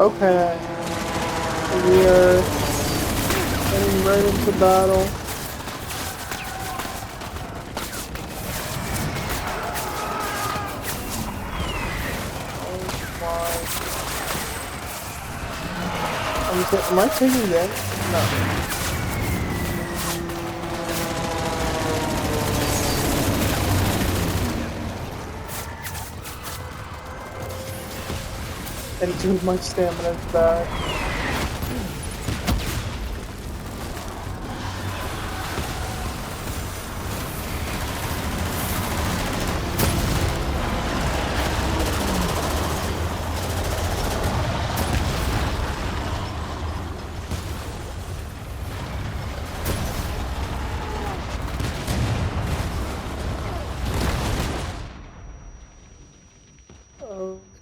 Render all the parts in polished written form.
Okay, we are heading right into battle. Oh my. Am I taking damage? No. And dude, my stamina's back.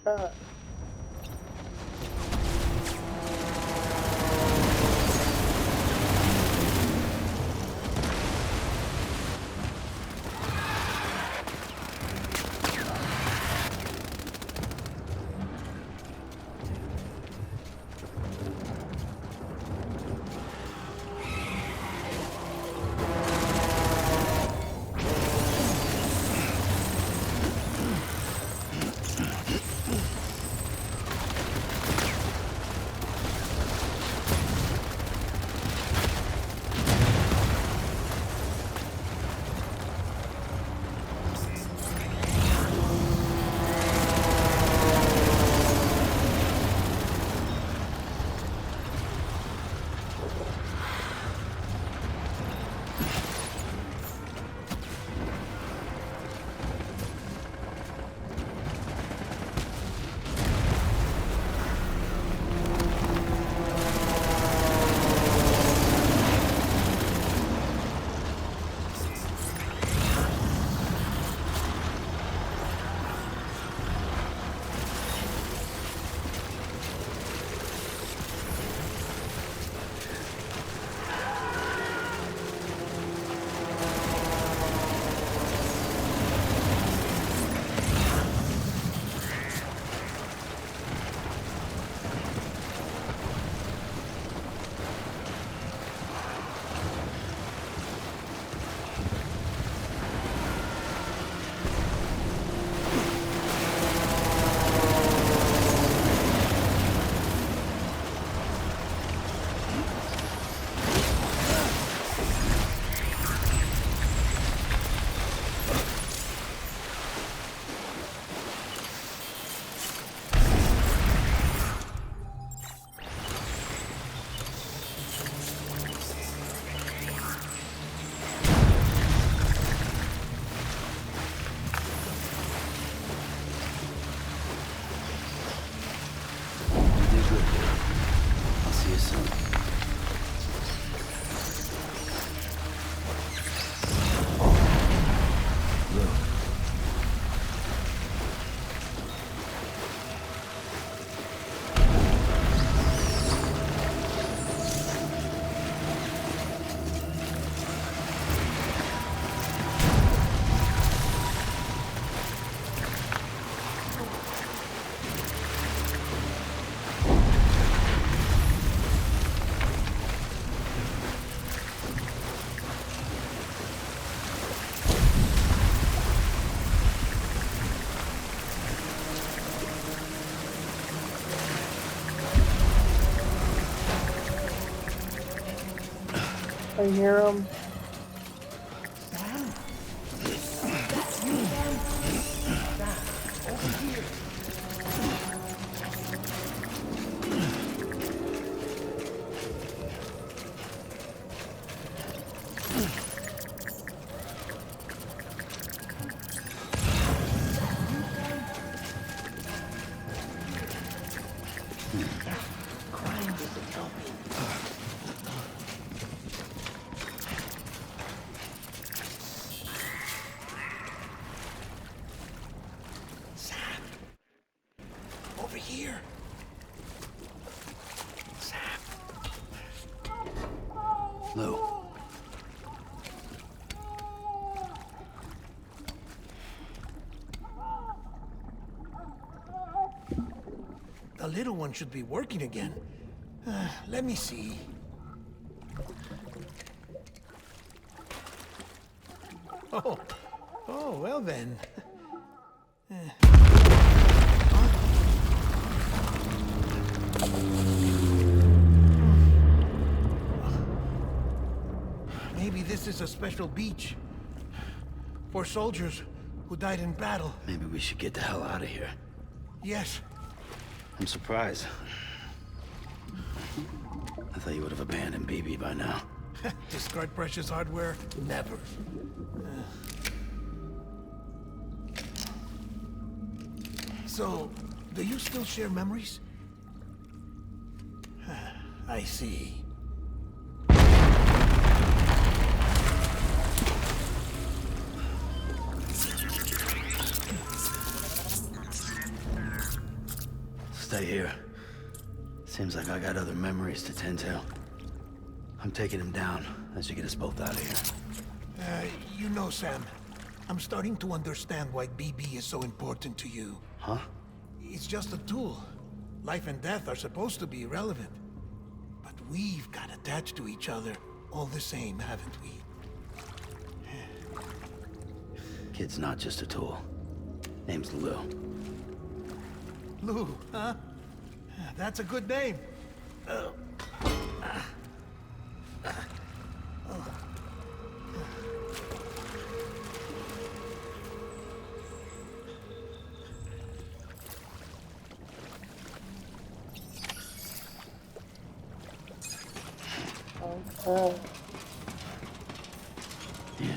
Okay. I'll see you soon. Look. I hear him. Over here. Sam. Lou. The little one should be working again. Let me see. Oh, well then. Maybe this is a special beach for soldiers who died in battle. Maybe we should get the hell out of here. Yes. I'm surprised. I thought you would have abandoned BB by now. Discard precious hardware? Never. So, do you still share memories? I see. Stay here. Seems like I got other memories to tend to. I'm taking him down. That should get us both out of here. You know, Sam, I'm starting to understand why BB is so important to you. Huh? It's just a tool. Life and death are supposed to be irrelevant. But we've got attached to each other all the same, haven't we? Kid's not just a tool. Name's Lou. Lou, huh? That's a good name. Okay. Yeah.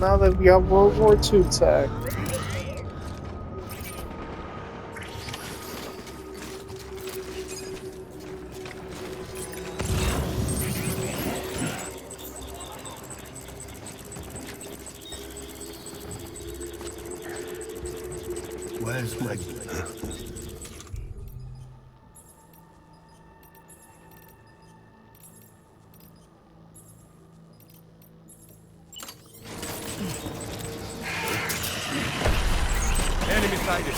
Now that we got World War II tech. Where's my... Enemy sighted.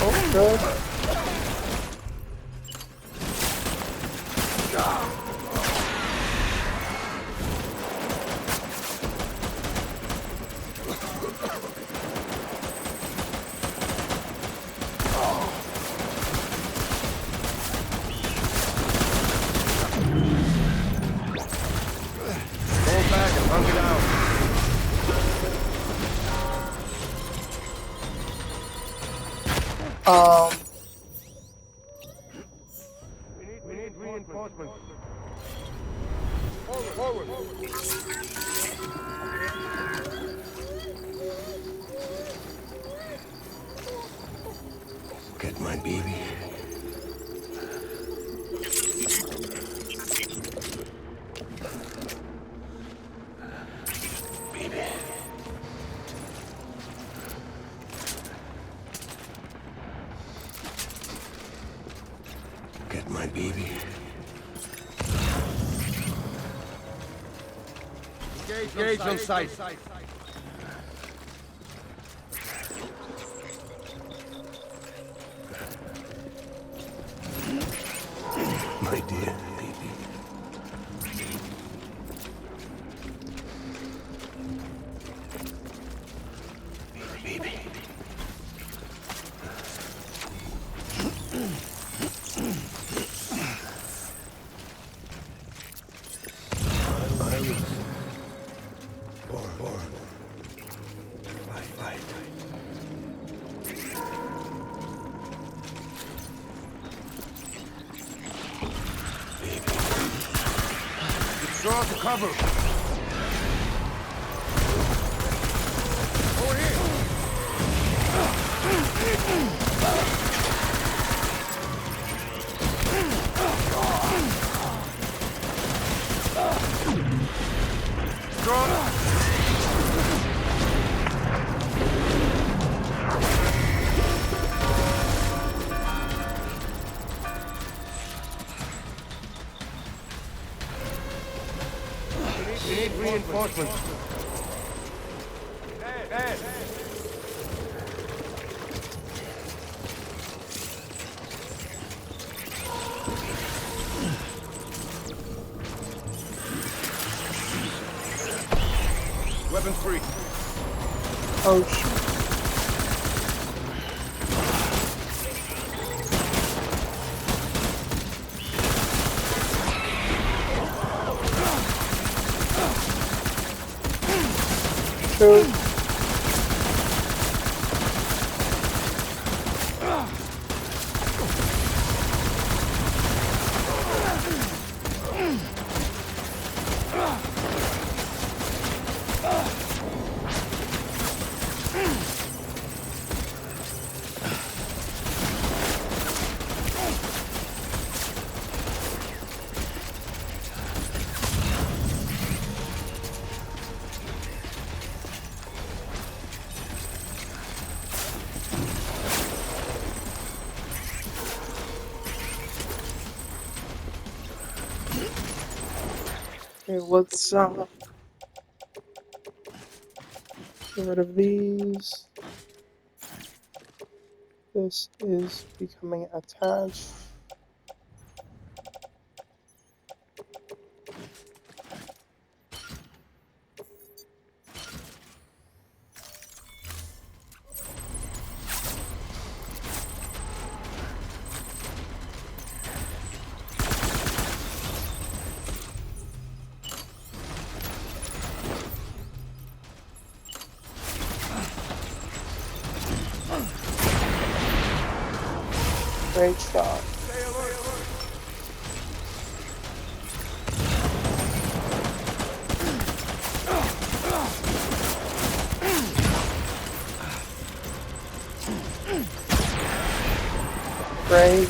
Oh, good. We need reinforcements. Forward. Get my baby. My baby. Engage on sight. My dear baby. Baby. I was born. Fight. Draw to cover. Over here. Draw. We need reinforcements. Dad. Weapons free. Oh shit. Shoot. Okay, let's get rid of these. This is becoming attached. Great shot. Great.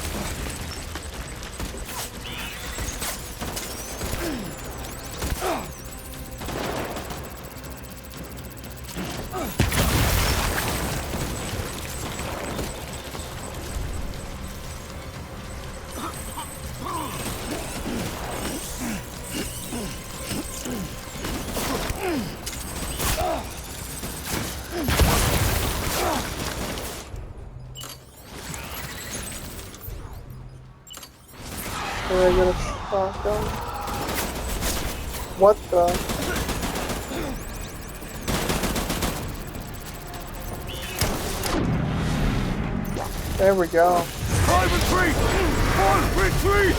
Did I get a shotgun? What the? There we go. Retreat! Retreat!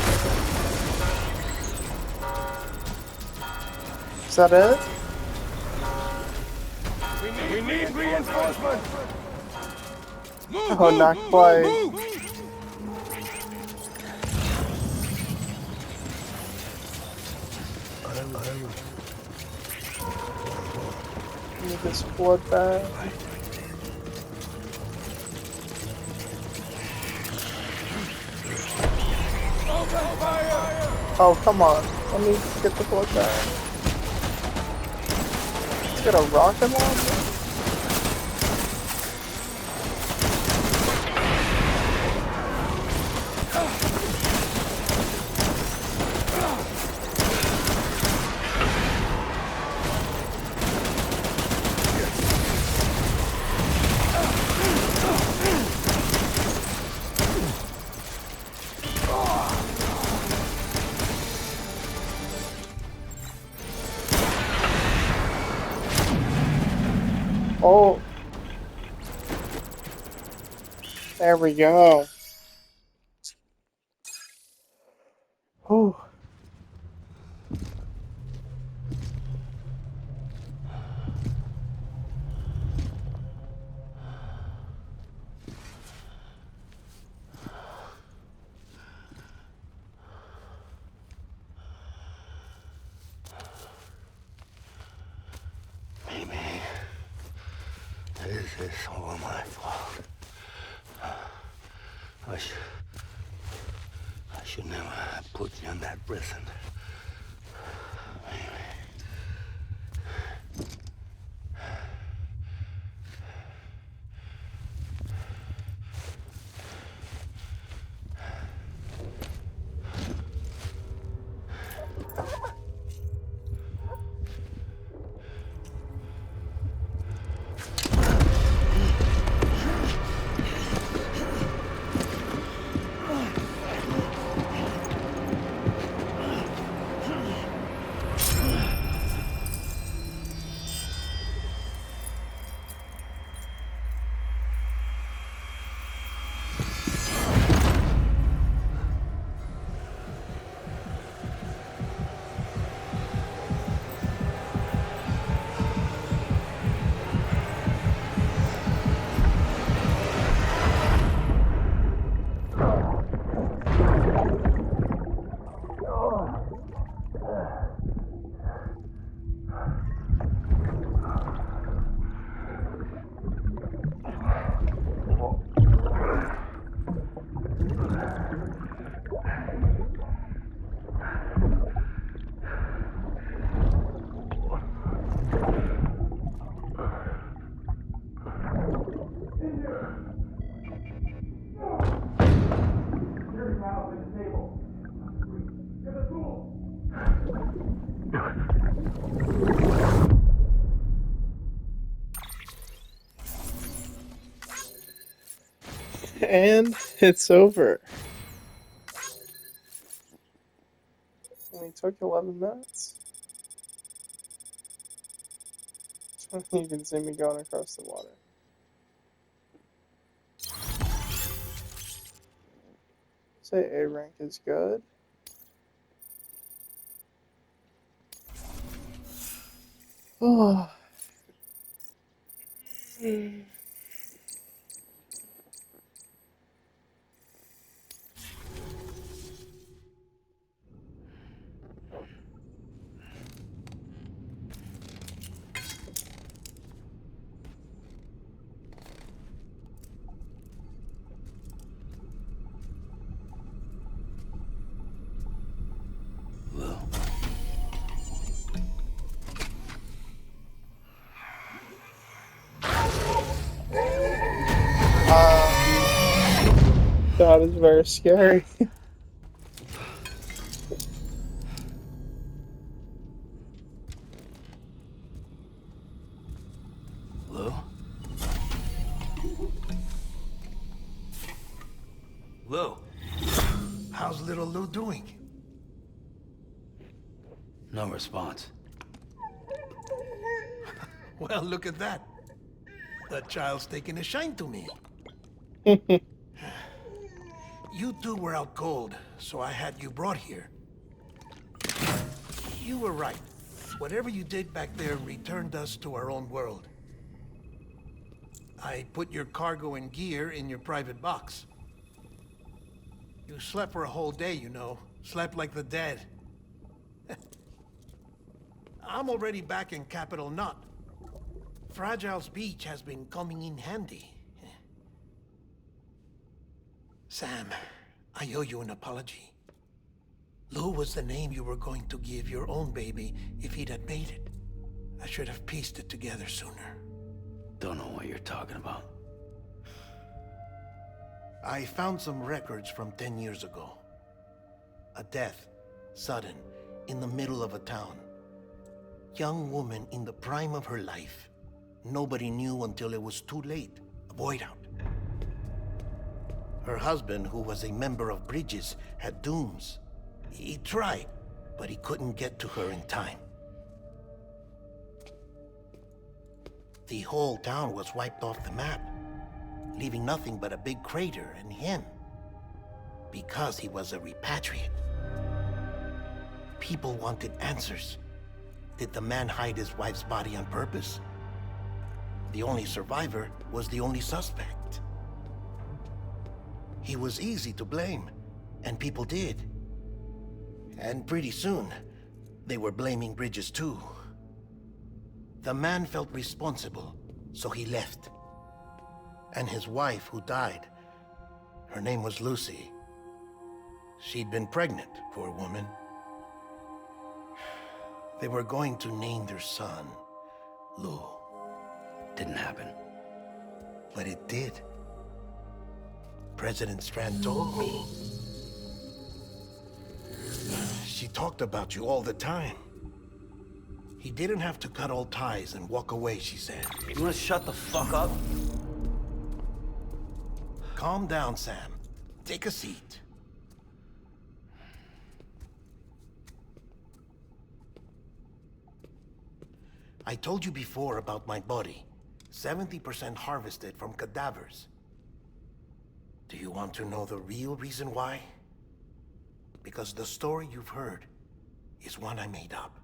Is that it? We need reinforcements! Move, Oh, not quite. Need this blood bag. Oh, come on. Let me get the blood bag. Let's get a rocket launcher. There we go. Oh. Maybe this is all my fault. I should never have put you in that prison. And it's over. Only took 11 minutes. You can see me going across the water. Say A rank is good. Oh. Lou. That is very scary. Lou? Lou? How's little Lou doing? No response. Well, look at that. That child's taking a shine to me. You two were out cold, so I had you brought here. You were right. Whatever you did back there returned us to our own world. I put your cargo and gear in your private box. You slept for a whole day, you know. Slept like the dead. I'm already back in Capital Knot. Fragile's beach has been coming in handy. Sam, I owe you an apology. Lou was the name you were going to give your own baby if he'd had made it. I should have pieced it together sooner. Don't know what you're talking about. I found some records from 10 years ago. A death, sudden, in the middle of a town. Young woman in the prime of her life. Nobody knew until it was too late. A void out. Her husband, who was a member of Bridges, had dooms. He tried, but he couldn't get to her in time. The whole town was wiped off the map. leaving nothing but a big crater and him. Because he was a repatriate. People wanted answers. Did the man hide his wife's body on purpose? The only survivor was the only suspect. He was easy to blame, and people did. And pretty soon, they were blaming Bridges too. The man felt responsible, so he left. And his wife, who died, her name was Lucy. She'd been pregnant, poor woman. They were going to name their son Lou. Didn't happen. But it did. President Strand told me. She talked about you all the time. He didn't have to cut all ties and walk away, she said. You wanna shut the fuck up? Calm down, Sam. Take a seat. I told you before about my body. 70% harvested from cadavers. Do you want to know the real reason why? Because the story you've heard is one I made up.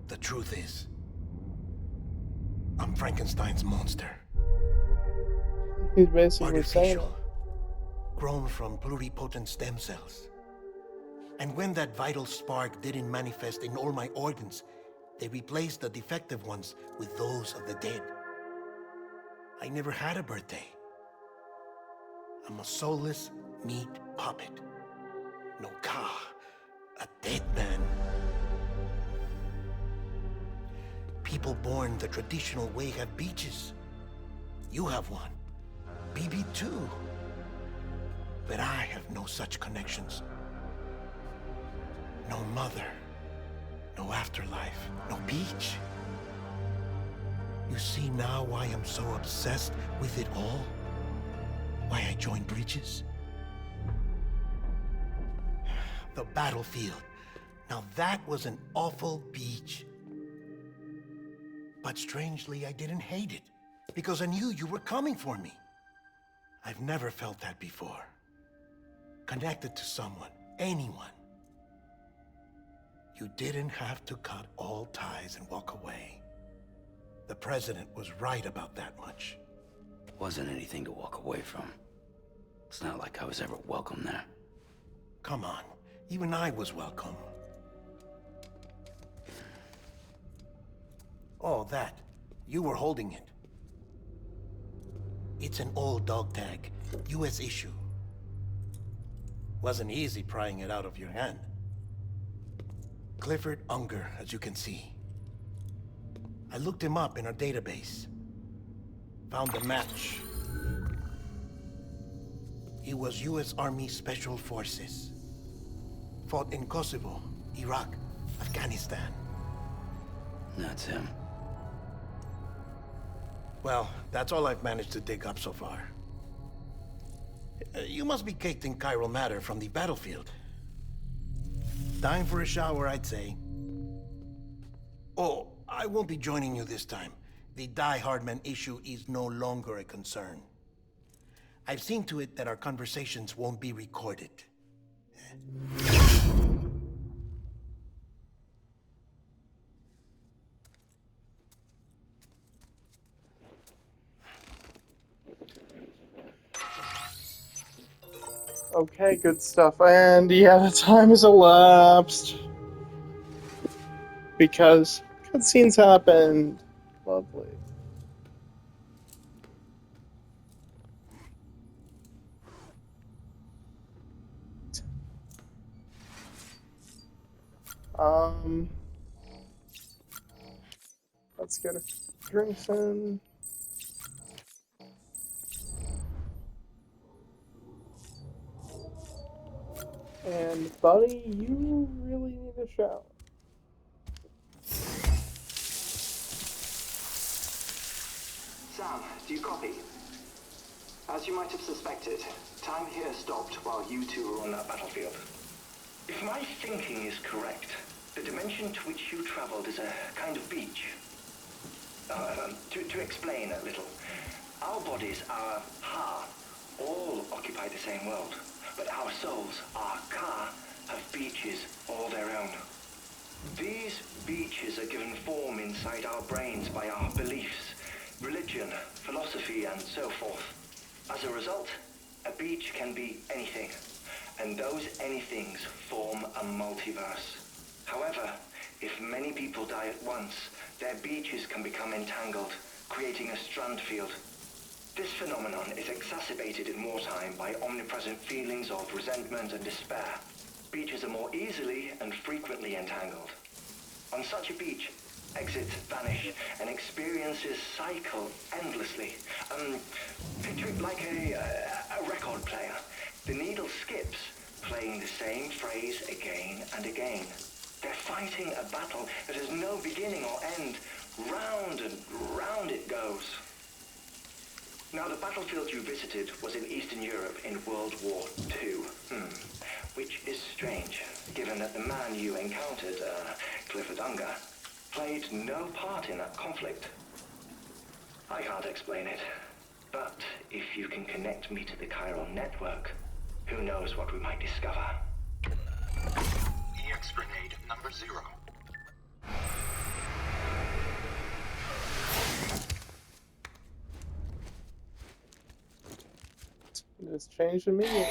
The truth is, I'm Frankenstein's monster. He's basically saying, Artificial. Grown from pluripotent stem cells. And when that vital spark didn't manifest in all my organs, they replaced the defective ones with those of the dead. I never had a birthday. I'm a soulless meat puppet. No ka, a dead man. People born the traditional way have beaches. You have one. BB too. But I have no such connections. No mother, no afterlife, no beach. You see now why I'm so obsessed with it all? Why I joined Bridges? The battlefield. Now that was an awful beach. But strangely, I didn't hate it, because I knew you were coming for me. I've never felt that before. Connected to someone, anyone. You didn't have to cut all ties and walk away. The president was right about that much. Wasn't anything to walk away from. It's not like I was ever welcome there. Come on, even I was welcome. Oh, that. You were holding it. It's an old dog tag, US issue. Wasn't easy prying it out of your hand. Clifford Unger, as you can see. I looked him up in our database. Found a match. He was US Army Special Forces. Fought in Kosovo, Iraq, Afghanistan. That's him. Well, that's all I've managed to dig up so far. You must be caked in chiral matter from the battlefield. Time for a shower, I'd say. Oh, I won't be joining you this time. The Die Hardman issue is no longer a concern. I've seen to it that our conversations won't be recorded. okay, good stuff. And yeah, the time has elapsed. Because cutscenes happened. Lovely. Let's get a drinks in. And buddy, you really need a shower. Sam, do you copy? As you might have suspected, time here stopped while you two were on that battlefield. If my thinking is correct, the dimension to which you traveled is a kind of beach. To explain a little, our bodies, our ha, all occupy the same world, but our souls, our ka, have beaches all their own. These beaches are given form inside our brains by our beliefs, religion, philosophy, and so forth. As a result, a beach can be anything, and those anythings form a multiverse. However, if many people die at once, their beaches can become entangled, creating a strand field. This phenomenon is exacerbated in wartime by omnipresent feelings of resentment and despair. Beaches are more easily and frequently entangled. On such a beach, exits vanish and experiences cycle endlessly. Picture it like a record player. The needle skips, playing the same phrase again and again. They're fighting a battle that has no beginning or end. Round and round it goes. Now, the battlefield you visited was in Eastern Europe in World War II. Which is strange, given that the man you encountered, Clifford Unger, played no part in that conflict. I can't explain it, but if you can connect me to the Chiron network, who knows what we might discover. EX grenade number 0. It's changed immediately.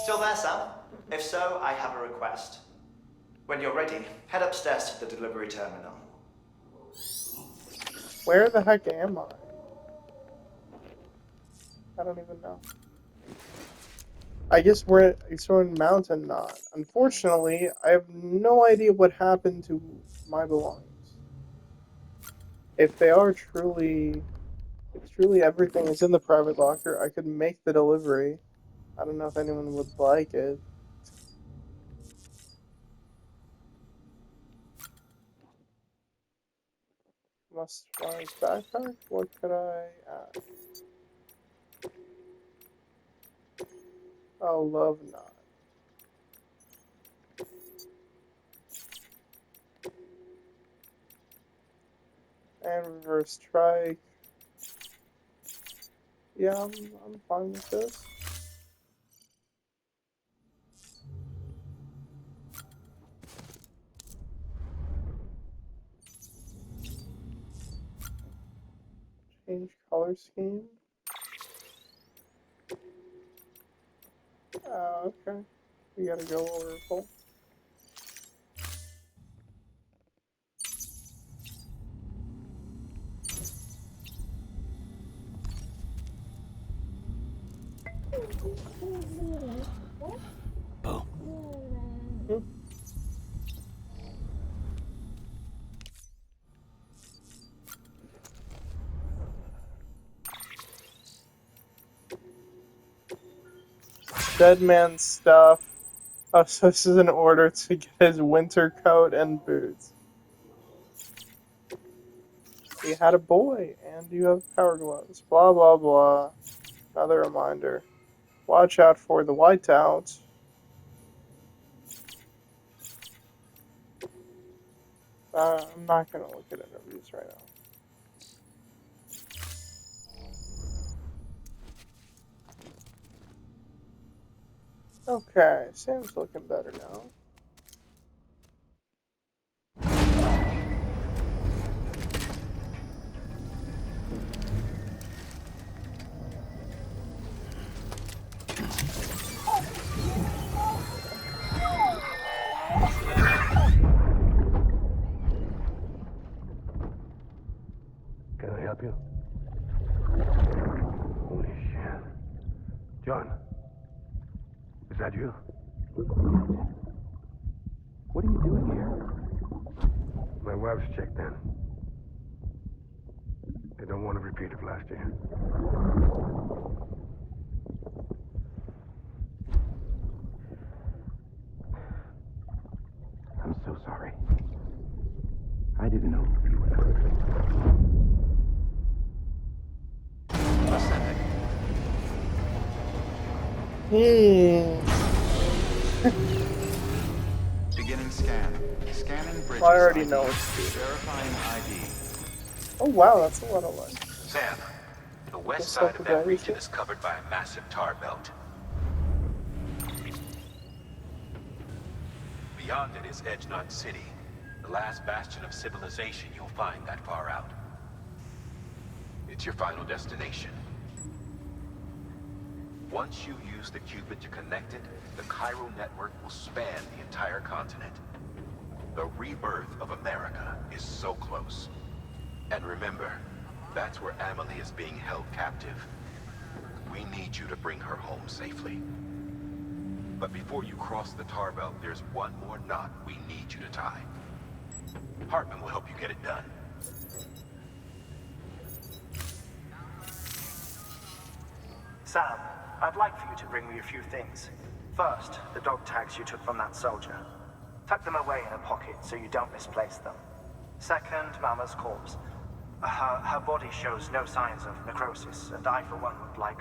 Still there, Sam? If so, I have a request. When you're ready, head upstairs to the delivery terminal. Where the heck am I? I don't even know. I guess we're at Exorn Mountain Knot. Unfortunately, I have no idea what happened to my belongings. If they are truly everything is in the private locker, I could make the delivery. I don't know if anyone would like it. Must find backpack? What could I add? Oh, love knot. And reverse strike. Yeah, I'm fine with this. Change color scheme. Okay. We gotta go Oracle. Boom. Dead man stuff. Oh, so this is in order to get his winter coat and boots. You had a boy, and you have power gloves. Blah, blah, blah. Another reminder. Watch out for the whiteout. I'm not gonna look at interviews right now. Okay, Sam's looking better now. Can I help you? Holy shit. John, is that you? What are you doing here? My wife's checked in. They don't want a repeat of last year. I'm so sorry. I didn't know you were coming. Beginning scan. Scanning bridges. I already ID. know it's true. Verifying ID. Oh wow, that's a lot of light. Sam, the west This side stuff of is that very region useful. is covered by a massive tar belt. Beyond it is Edgenut City, the last bastion of civilization you'll find that far out. It's your final destination. Once you use the Cupid to connect it, the Cairo network will span the entire continent. The rebirth of America is so close. And remember, that's where Amelie is being held captive. We need you to bring her home safely. But before you cross the tar belt, there's one more knot we need you to tie. Hartman will help you get it done. Sam, I'd like for you to bring me a few things. First, the dog tags you took from that soldier. Tuck them away in a pocket so you don't misplace them. Second, Mama's corpse. Her body shows no signs of necrosis, and I, for one, would like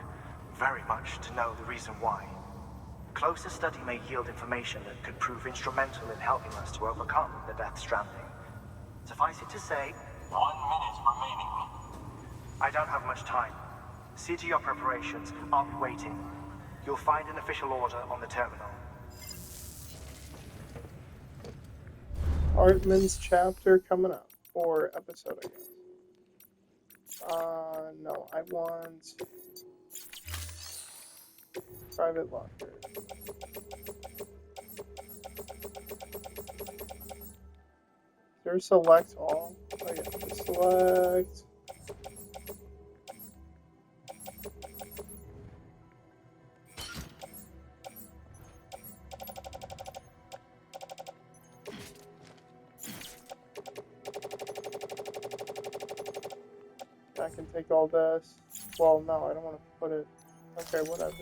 very much to know the reason why. Closer study may yield information that could prove instrumental in helping us to overcome the Death Stranding. Suffice it to say, 1 minute remaining. I don't have much time. See to your preparations. I'll be waiting. You'll find an official order on the terminal. Hartman's chapter coming up, or episode, I guess. No, I want private locker. Is there select all? Oh yeah, select. I can take all this. Well, no, I don't want to put it. Okay, whatever.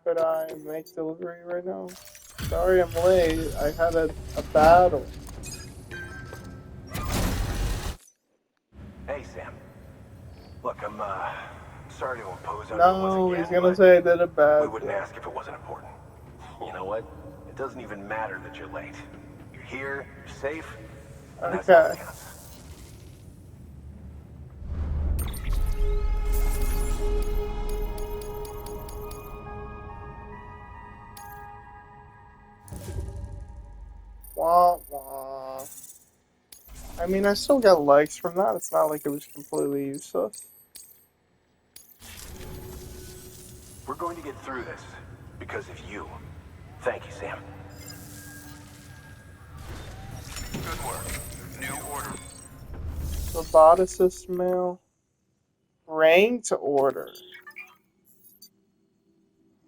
Could I make delivery right now? Sorry I'm late. I had a battle. Hey, Sam. Look, I'm, sorry to impose on you No, once he's again, gonna but say I did a bad we wouldn't thing. ask if it wasn't important. You know what? It doesn't even matter that you're late. You're here, you're safe, and that's all that Okay. counts. Wah, wah. I mean, I still got likes from that. It's not like it was completely useless. We're going to get through this because of you. Thank you, Sam. Good work. New order. Roboticist mail. Ranked order.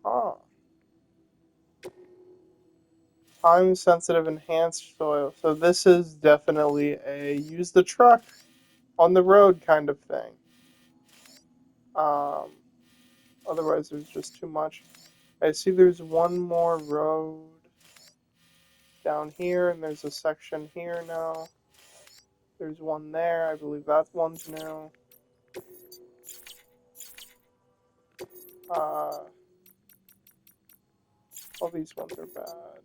Huh. Time sensitive enhanced soil. So this is definitely a use the truck on the road kind of thing. Otherwise there's just too much. I see there's one more road down here, and there's a section here now. There's one there. I believe that one's new. All these ones are bad.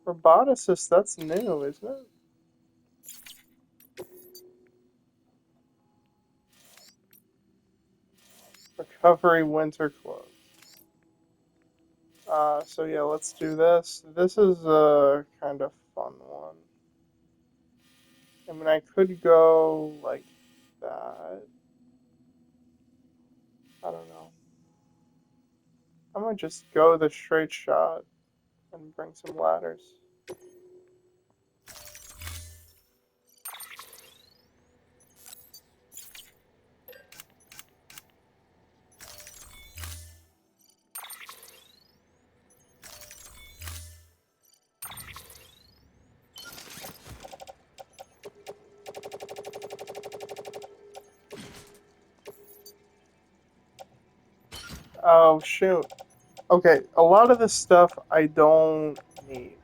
Roboticist, that's new, isn't it? Recovery winter clothes. So yeah, let's do this. This is a kind of fun one. I mean, I could go like that. I don't know. I might just go the straight shot and bring some ladders. Oh, shoot. Okay, a lot of this stuff I don't need.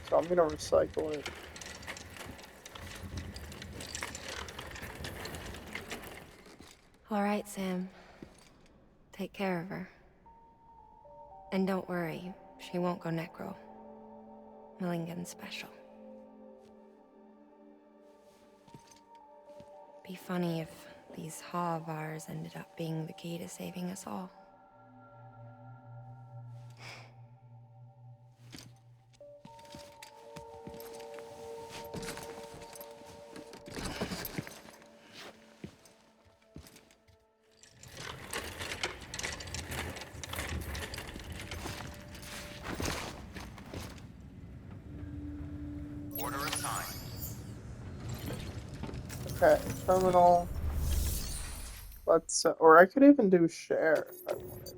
So I'm gonna recycle it. All right, Sam. Take care of her. And don't worry, she won't go necro. Millingen's special. Be funny if these Ha of ours ended up being the key to saving us all. Order assigned. Okay, terminal. Let's, or I could even do share if I wanted.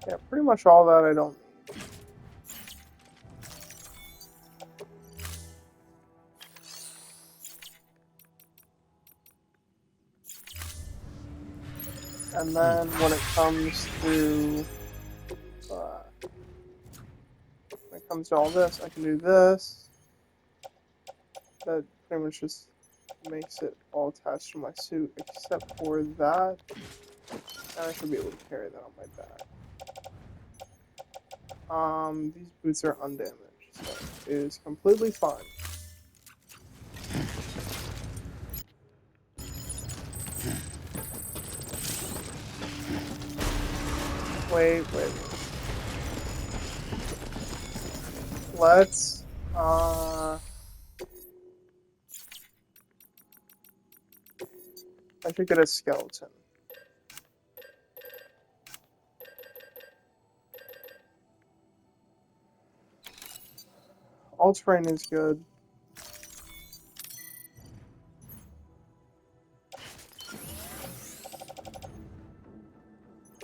Yeah, pretty much all that I don't need. And then when it comes to all this, I can do this. That pretty much just makes it all attached to my suit, except for that. And I should be able to carry that on my back. These boots are undamaged, so it is completely fine. Wait. Let's, I should get a skeleton. All terrain is good.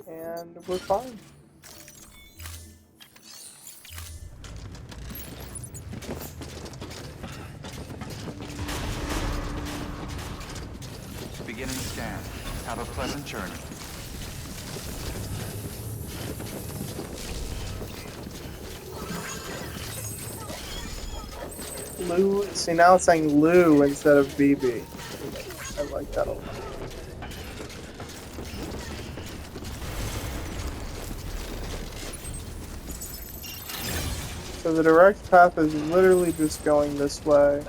And we're fine. Beginning scan. Have a pleasant journey. Lou, see now it's saying Lou instead of BB. I like that a lot. So the direct path is literally just going this way.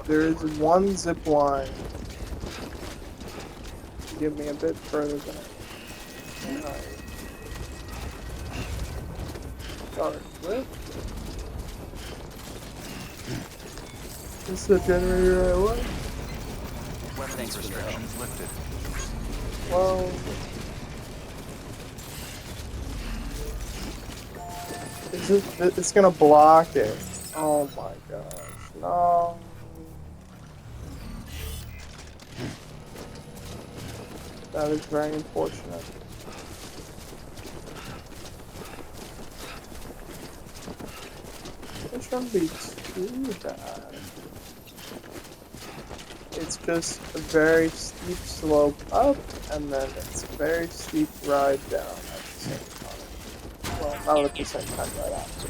There is one zip line. Give me a bit further than I got it. This is the generator I want. Weapons restrictions lifted. Well, it's gonna block it. Oh my gosh, no. That is very unfortunate. It shouldn't be too bad. It's just a very steep slope up, and then it's a very steep ride down at the same time. Well, not at the same time, right after.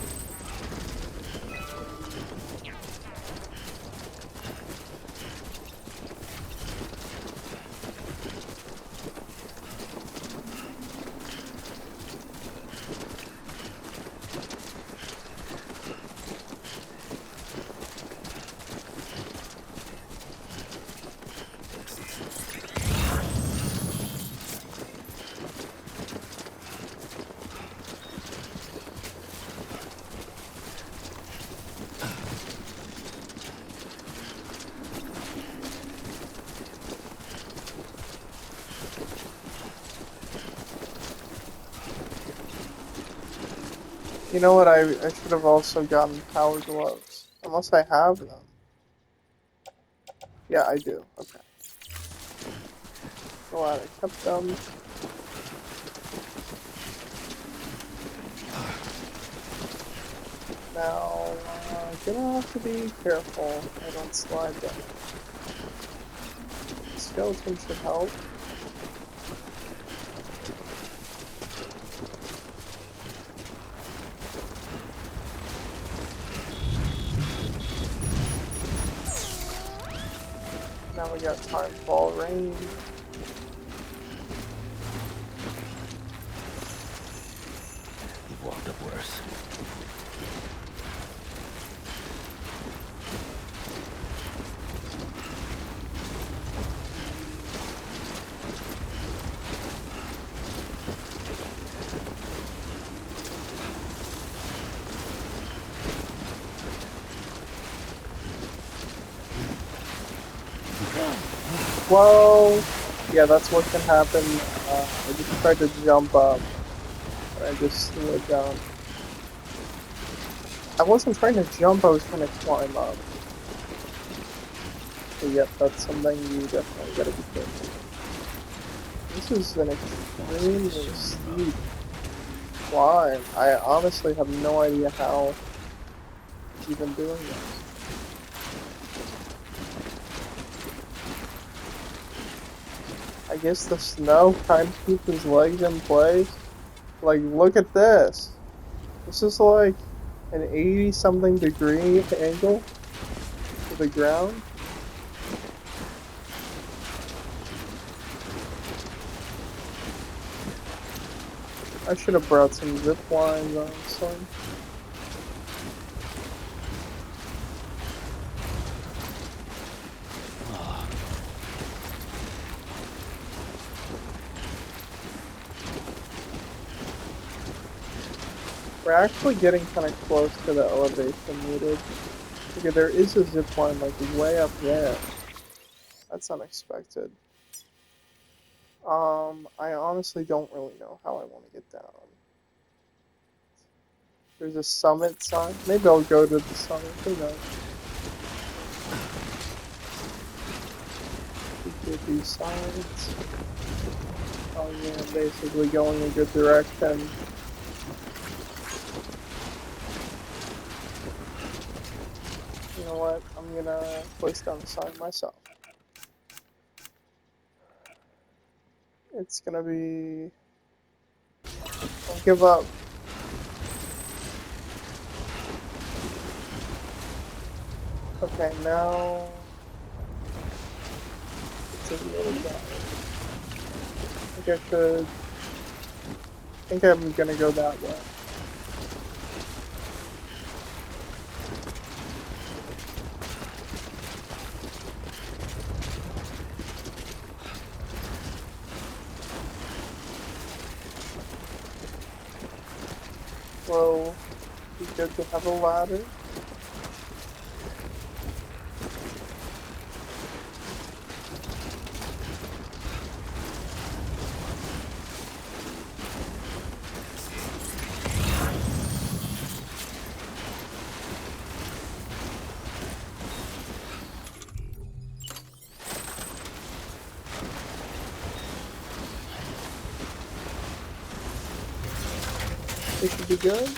You know what, I should have also gotten power gloves. Unless I have them. Yeah, I do. Okay. Glad I kept them. Now, gonna have to be careful I don't slide down. Skeleton should help. Now we got Timefall Rain. You've walked up worse. Well, yeah, that's what can happen. I just tried to jump up, but I just slid down. I wasn't trying to jump, I was trying to climb up. So yep, that's something you definitely gotta be careful. This is an extremely steep climb. I honestly have no idea how it's even doing this. I guess the snow kind of keeps his legs in place. Like, look at this. This is like an 80-something degree angle to the ground. I should have brought some zip lines, honestly. We're actually getting kind of close to the elevation needed. Okay, there is a zip line like way up there. That's unexpected. I honestly don't really know how I want to get down. There's a summit sign. Maybe I'll go to the summit. Who knows? Get these signs. Oh yeah, I'm basically going a good direction. You know what? I'm gonna place down the sign myself. It's gonna be... Don't give up. Okay, now... It's a little bit. I think I'm gonna go that way. So, it's good to have a ladder. It should be good.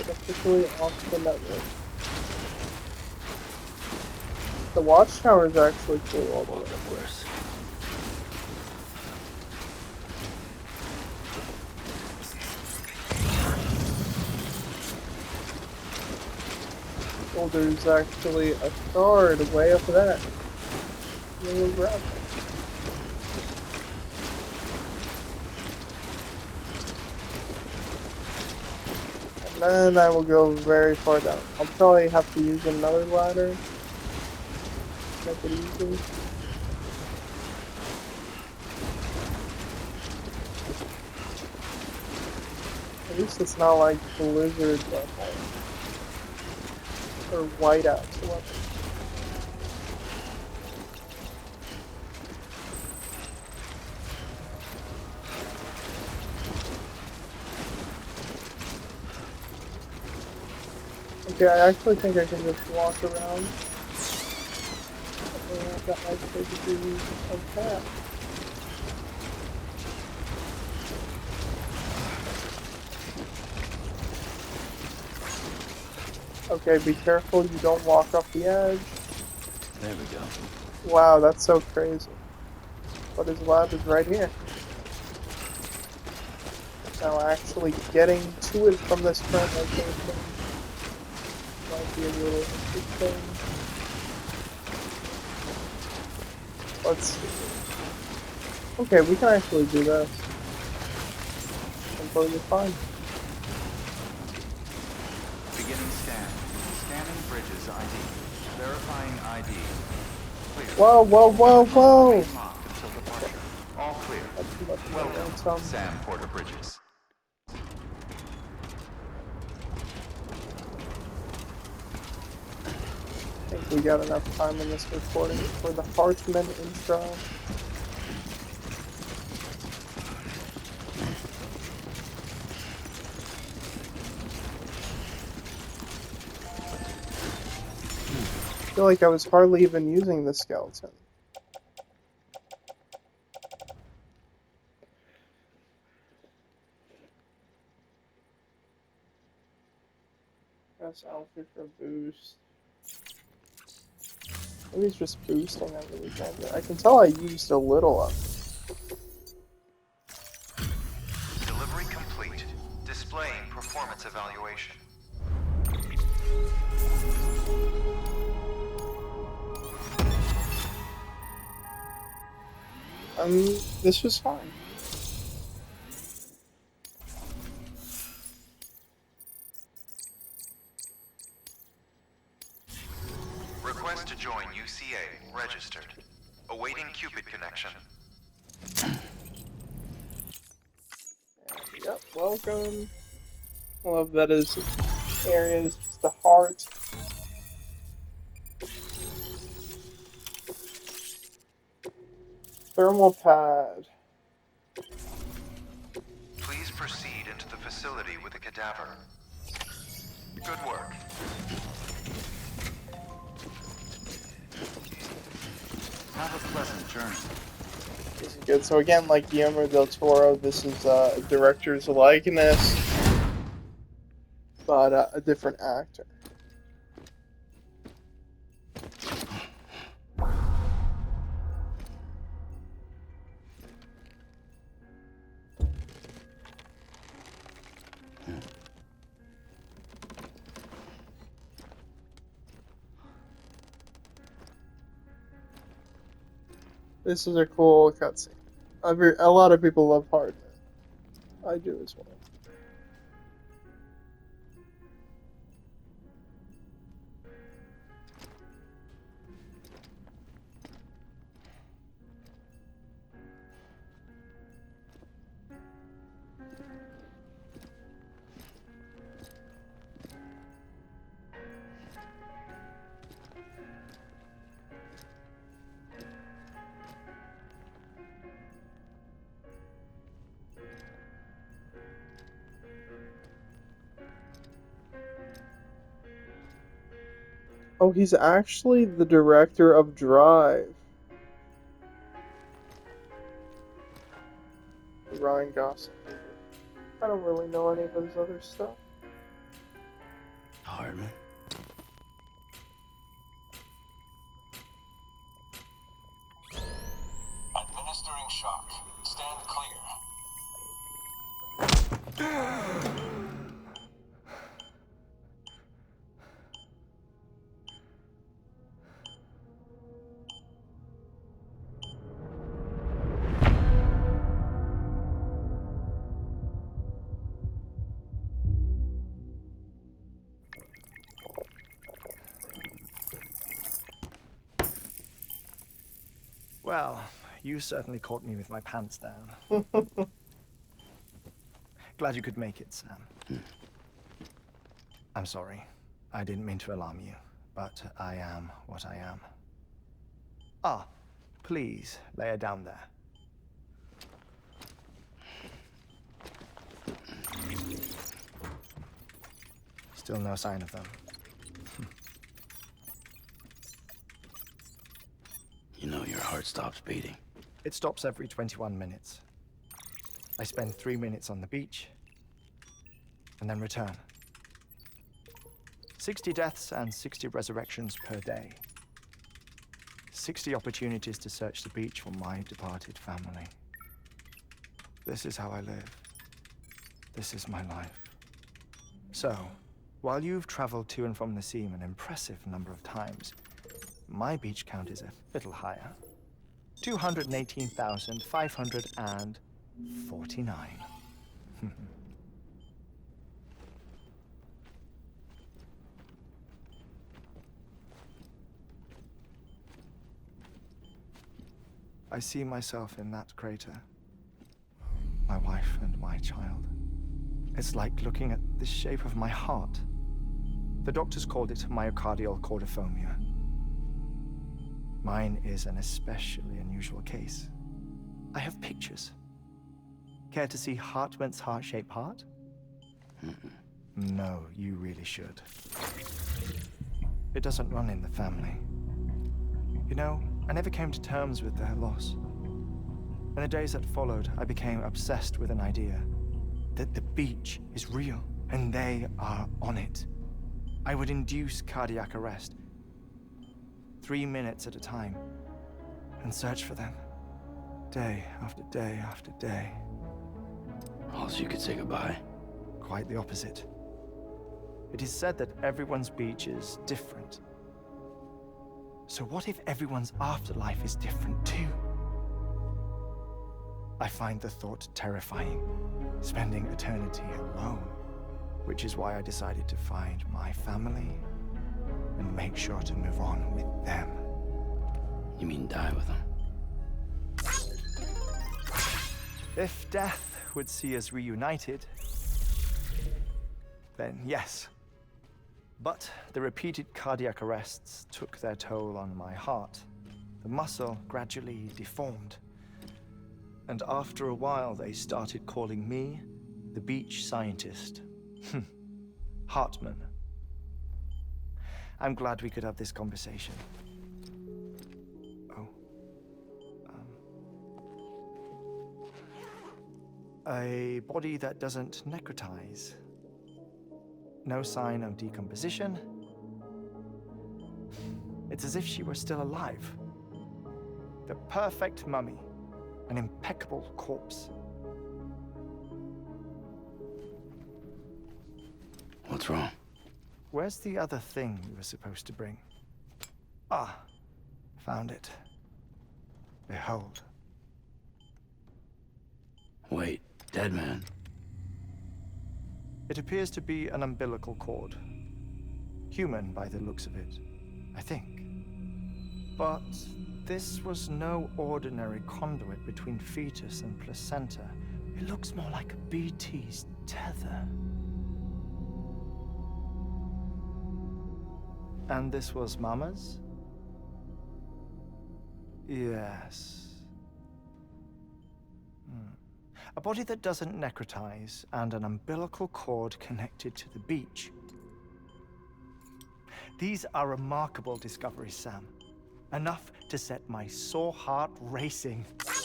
Officially off the network. The watchtower is actually cool all the way. Worse. Oh, there's actually a shard way up there. We'll grab it. And then I will go very far down. I'll probably have to use another ladder. Make it easy. At least it's not like Blizzard level. Or Whiteout's level. Okay, I actually think I can just walk around. And that might basically use a cat. Okay, be careful you don't walk off the edge. There we go. Wow, that's so crazy. But his lab is right here. Now actually getting to it from this current location might be a little interesting. Let's see. Okay, we can actually do this. Completely fine. Beginning scan. Scanning bridges ID. Verifying ID. Clear. Whoa, whoa, whoa, whoa! Remain locked until departure. All clear. That's too much Welcome, momentum. Sam Porter Bridges. I think we got enough time in this recording for the Hartman intro. I feel like I was hardly even using the skeleton. Press Alpha for boost. Maybe it's just boosting. I really don't. I can tell I used a little of it. Delivery complete. Displaying performance evaluation. This was fine. Request to join UCA. Registered. Awaiting Cupid connection. Yep, welcome. I love that his area is just the heart. Thermal pad. Please proceed into the facility with the cadaver. Good work. Have a pleasant journey. This is good. So again, like Guillermo del Toro, this is a director's likeness, but a different actor. This is a cool cutscene. A lot of people love Hardman. I do as well. Oh, he's actually the director of Drive. Ryan Gosling. I don't really know any of his other stuff. Hardman. Administering shock. Stand clear. Well, you certainly caught me with my pants down. Glad you could make it, Sam. I'm sorry. I didn't mean to alarm you, but I am what I am. Ah, please, lay her down there. Still no sign of them. heart stops beating? It stops every 21 minutes. I spend 3 minutes on the beach, and then return. 60 deaths and 60 resurrections per day. 60 opportunities to search the beach for my departed family. This is how I live. This is my life. So, while you've traveled to and from the scene an impressive number of times, my beach count is a little higher. 218,549. I see myself in that crater. My wife and my child. It's like looking at the shape of my heart. The doctors called it myocardial cordiformia. Mine is an especially unusual case. I have pictures. Care to see Hartman's heart-shaped heart? No, you really should. It doesn't run in the family. You know, I never came to terms with their loss. In the days that followed, I became obsessed with an idea that the beach is real and they are on it. I would induce cardiac arrest, 3 minutes at a time, and search for them, day after day after day. All so you could say goodbye? Quite the opposite. It is said that everyone's beach is different. So what if everyone's afterlife is different too? I find the thought terrifying, spending eternity alone, which is why I decided to find my family and make sure to move on with them. You mean die with them? If death would see us reunited, then yes. But the repeated cardiac arrests took their toll on my heart. The muscle gradually deformed. And after a while, they started calling me the beach scientist. Hartman. I'm glad we could have this conversation. Oh. A body that doesn't necrotize. No sign of decomposition. It's as if she were still alive. The perfect mummy. An impeccable corpse. What's wrong? Where's the other thing you were supposed to bring? Ah, found it. Behold. Wait, dead man? It appears to be an umbilical cord. Human by the looks of it, I think. But this was no ordinary conduit between fetus and placenta. It looks more like a BT's tether. And this was Mama's? Yes. A body that doesn't necrotize and an umbilical cord connected to the beach. These are remarkable discoveries, Sam. Enough to set my sore heart racing. 5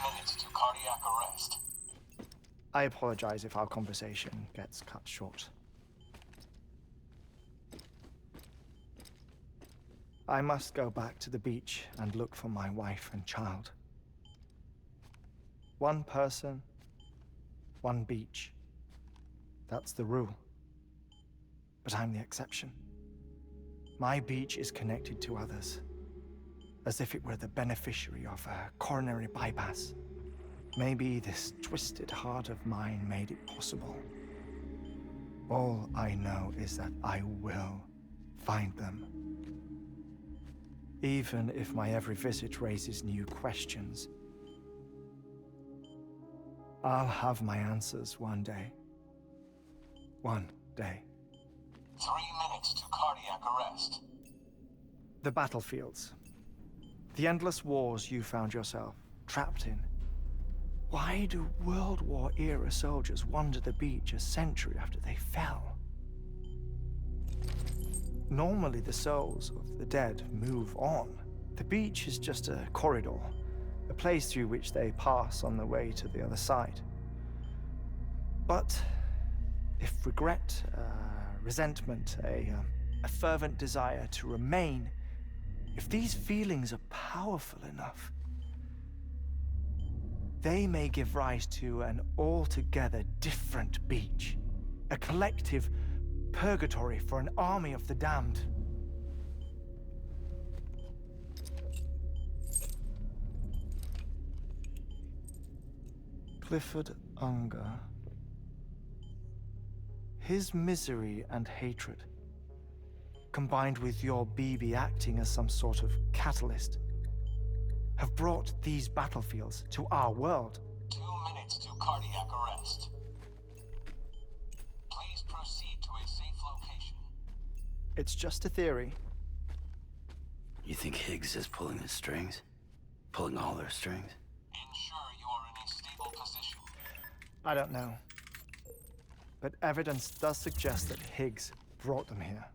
minutes to cardiac arrest. I apologize if our conversation gets cut short. I must go back to the beach and look for my wife and child. One person, one beach. That's the rule. But I'm the exception. My beach is connected to others, as if it were the beneficiary of a coronary bypass. Maybe this twisted heart of mine made it possible. All I know is that I will find them. Even if my every visit raises new questions, I'll have my answers one day. One day. 3 minutes to cardiac arrest. The battlefields. The endless wars you found yourself trapped in. Why do World War-era soldiers wander the beach a century after they fell? Normally, the souls of the dead move on. The beach is just a corridor, a place through which they pass on the way to the other side. But if regret, resentment, a fervent desire to remain, if these feelings are powerful enough, they may give rise to an altogether different beach, a collective purgatory for an army of the damned. Clifford Unger. His misery and hatred, combined with your BB acting as some sort of catalyst, have brought these battlefields to our world. 2 minutes to cardiac arrest. Please proceed to a safe location. It's just a theory. You think Higgs is pulling the strings? Pulling all their strings? Ensure you are in a stable position. I don't know. But evidence does suggest that Higgs brought them here.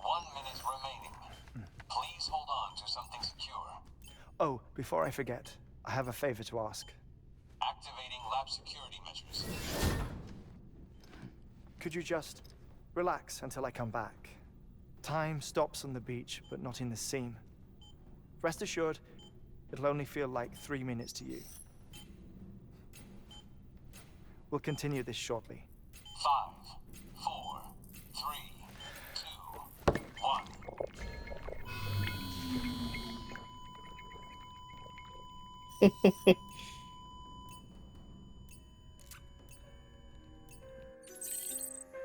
1 minute remaining. Please hold on to something secure. Oh, before I forget, I have a favor to ask. Activating lab security measures. Could you just relax until I come back? Time stops on the beach, but not in the scene. Rest assured, it'll only feel like 3 minutes to you. We'll continue this shortly. 5, 4, 3, 2, 1.